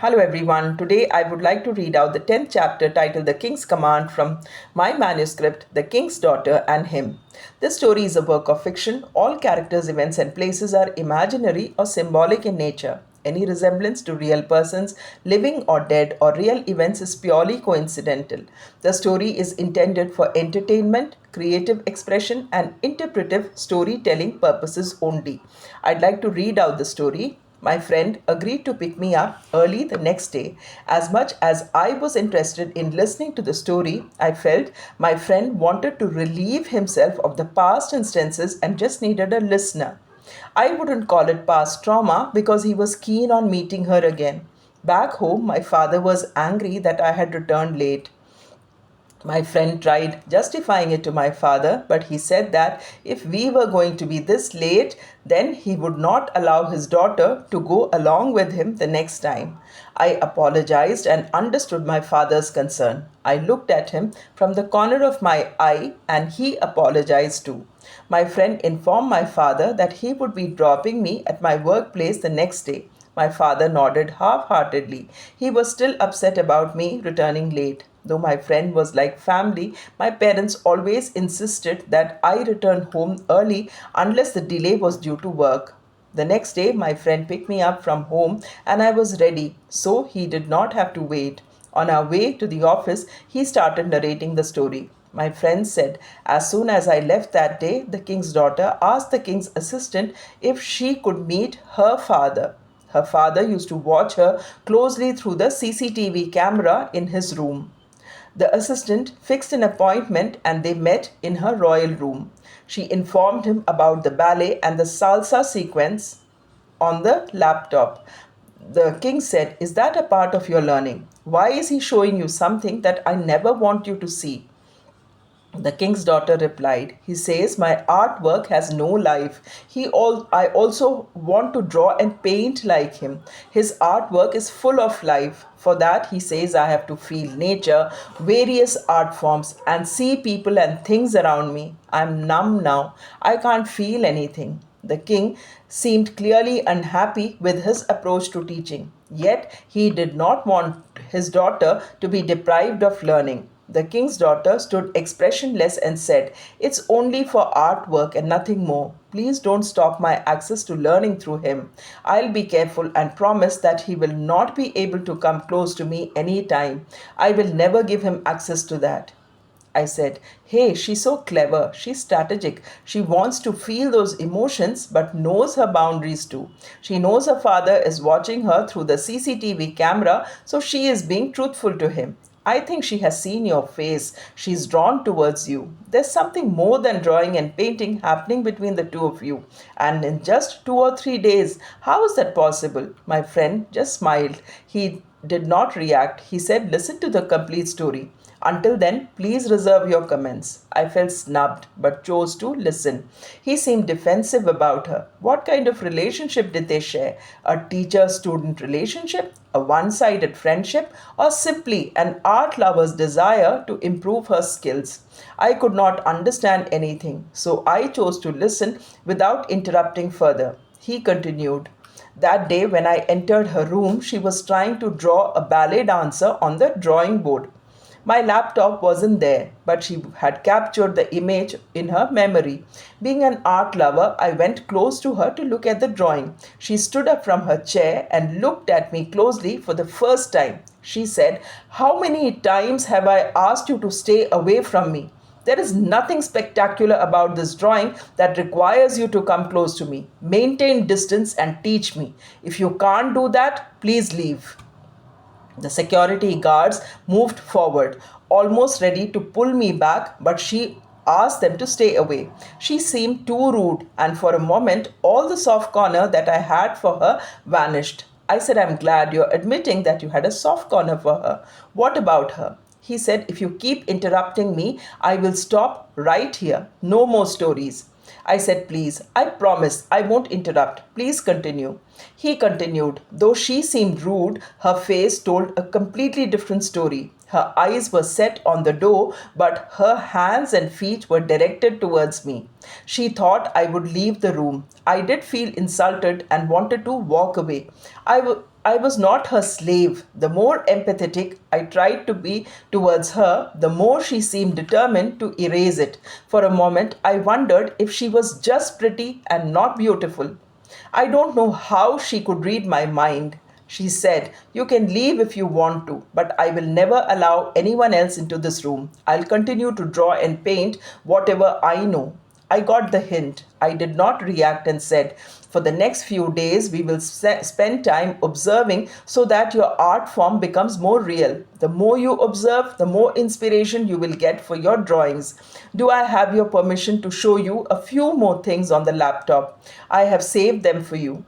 Hello everyone. Today I would like to read out the 10th chapter titled The King's Command from my manuscript, The King's Daughter and Him. This story is a work of fiction. All characters, events, and places are imaginary or symbolic in nature. Any resemblance to real persons, living or dead, or real events is purely coincidental. The story is intended for entertainment, creative expression, and interpretive storytelling purposes only. I'd like to read out the story. My friend agreed to pick me up early the next day. As much as I was interested in listening to the story, I felt my friend wanted to relieve himself of the past instances and just needed a listener. I wouldn't call it past trauma because he was keen on meeting her again. Back home, my father was angry that I had returned late. My friend tried justifying it to my father, but he said that if we were going to be this late, then he would not allow his daughter to go along with him the next time. I apologized and understood my father's concern. I looked at him from the corner of my eye and he apologized too. My friend informed my father that he would be dropping me at my workplace the next day. My father nodded half heartedly. He was still upset about me returning late. Though my friend was like family, my parents always insisted that I return home early unless the delay was due to work. The next day, my friend picked me up from home and I was ready, so he did not have to wait. On our way to the office, he started narrating the story. My friend said, as soon as I left that day, the king's daughter asked the king's assistant if she could meet her father. Her father used to watch her closely through the CCTV camera in his room. The assistant fixed an appointment and they met in her royal room. She informed him about the ballet and the salsa sequence on the laptop. The king said, "Is that a part of your learning? Why is he showing you something that I never want you to see?" The king's daughter replied, "He says my artwork has no life. I also want to draw and paint like him. His artwork is full of life. For that, he says I have to feel nature, various art forms, and see people and things around me. I'm numb now. I can't feel anything." The king seemed clearly unhappy with his approach to teaching. Yet, he did not want his daughter to be deprived of learning. The king's daughter stood expressionless and said, "It's only for artwork and nothing more. Please don't stop my access to learning through him. I'll be careful and promise that he will not be able to come close to me any time. I will never give him access to that." I said, "Hey, she's so clever. She's strategic. She wants to feel those emotions but knows her boundaries too. She knows her father is watching her through the CCTV camera, so she is being truthful to him. I think she has seen your face. She's drawn towards you. There's something more than drawing and painting happening between the two of you. And in just 2 or 3 days, how is that possible?" My friend just smiled. He did not react. He said, "Listen to the complete story. Until then, please reserve your comments." I felt snubbed but chose to listen. He seemed defensive about her. What kind of relationship did they share? A teacher student relationship? A one sided friendship? Or simply an art lover's desire to improve her skills? I could not understand anything, so I chose to listen without interrupting further. He continued. That day, when I entered her room, she was trying to draw a ballet dancer on the drawing board. My laptop wasn't there, but she had captured the image in her memory. Being an art lover, I went close to her to look at the drawing. She stood up from her chair and looked at me closely for the first time. She said, "How many times have I asked you to stay away from me? There is nothing spectacular about this drawing that requires you to come close to me. Maintain distance and teach me. If you can't do that, please leave." The security guards moved forward, almost ready to pull me back, but she asked them to stay away. She seemed too rude, and for a moment, all the soft corner that I had for her vanished. I said, "I'm glad you're admitting that you had a soft corner for her. What about her?" He said, "If you keep interrupting me, I will stop right here. No more stories." I said, "Please, I promise I won't interrupt. Please continue." He continued. Though she seemed rude, her face told a completely different story. Her eyes were set on the door, but her hands and feet were directed towards me. She thought I would leave the room. I did feel insulted and wanted to walk away. I I was not her slave. The more empathetic I tried to be towards her, the more she seemed determined to erase it. For a moment, I wondered if she was just pretty and not beautiful. I don't know how she could read my mind. She said, "You can leave if you want to, but I will never allow anyone else into this room. I'll continue to draw and paint whatever I know." I got the hint. I did not react and said, "For the next few days, we will spend time observing so that your art form becomes more real. The more you observe, the more inspiration you will get for your drawings. Do I have your permission to show you a few more things on the laptop? I have saved them for you."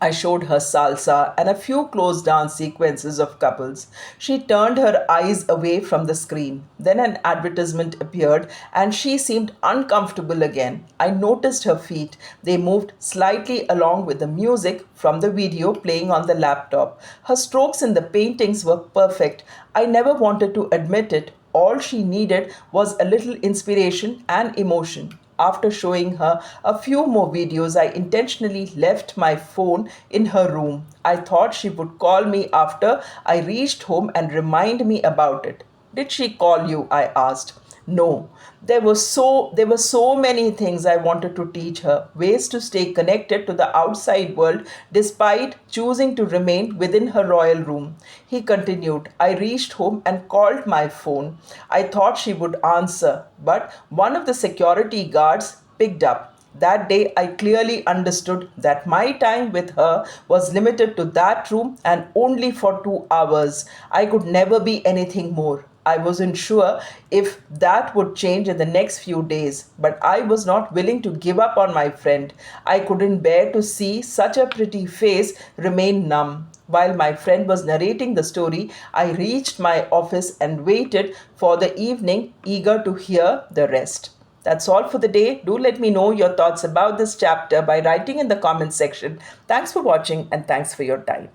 I showed her salsa and a few close dance sequences of couples. She turned her eyes away from the screen. Then an advertisement appeared and she seemed uncomfortable again. I noticed her feet. They moved slightly along with the music from the video playing on the laptop. Her strokes in the paintings were perfect. I never wanted to admit it. All she needed was a little inspiration and emotion. After showing her a few more videos, I intentionally left my phone in her room. I thought she would call me after I reached home and remind me about it. "Did she call you?" I asked. No, there were so many things I wanted to teach her, ways to stay connected to the outside world despite choosing to remain within her royal room. He continued. I reached home and called my phone. I thought she would answer, but one of the security guards picked up. That day, I clearly understood that my time with her was limited to that room and only for 2 hours. I could never be anything more. I wasn't sure if that would change in the next few days, but I was not willing to give up on my friend. I couldn't bear to see such a pretty face remain numb. While my friend was narrating the story, I reached my office and waited for the evening, eager to hear the rest. That's all for the day. Do let me know your thoughts about this chapter by writing in the comment section. Thanks for watching and thanks for your time.